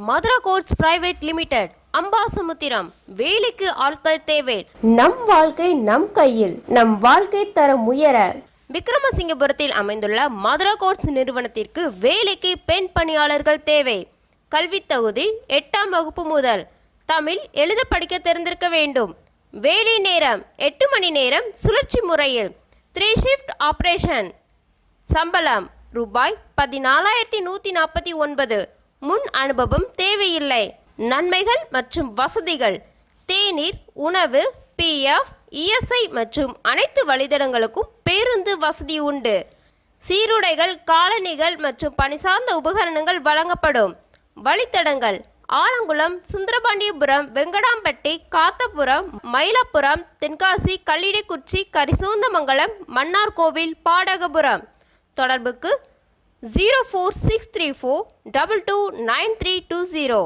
Mathura Coats private limited, Ambasamudram. வேலைக்கு ஆட்கள் தேவை. நம் வாழ்க்கை நம் கையில். நம் வாழ்க்கை தரம் உயர விக்ரமசிங்கபுரத்தில் அமைந்துள்ள மதுரா கோட்ஸ் நிறுவனத்திற்கு வேலைக்கு பெண் பணியாளர்கள் தேவை. கல்வி தகுதி 8ஆம் வகுப்பு முதல். தமிழ் எழுத படிக்க தெரிந்திருக்க வேண்டும். வேலை நேரம் 8 மணி நேரம் சுழற்சி முறையில். 3 ஷிஃப்ட் ஆபரேஷன். சம்பளம் ரூபாய் 14,149. முன் அனுபவம் தேவையில்லை. நன்மைகள் மற்றும் வசதிகள்: தேநீர், உணவு, PF, ESI மற்றும் அனைத்து வழித்தடங்களுக்கும் பேருந்து வசதி உண்டு. சீருடைகள், காலணிகள் மற்றும் பணி சார்ந்த உபகரணங்கள் வழங்கப்படும். வழித்தடங்கள்: ஆலங்குளம், சுந்தரபாண்டியபுரம், வெங்கடாம்பட்டி, காத்தபுரம், மயிலாப்புரம், தென்காசி, கல்லிடைக்குறிச்சி, கரிசூந்தமங்கலம், மன்னார்கோவில், பாடகபுரம். தொடர்புக்கு 04634 229320.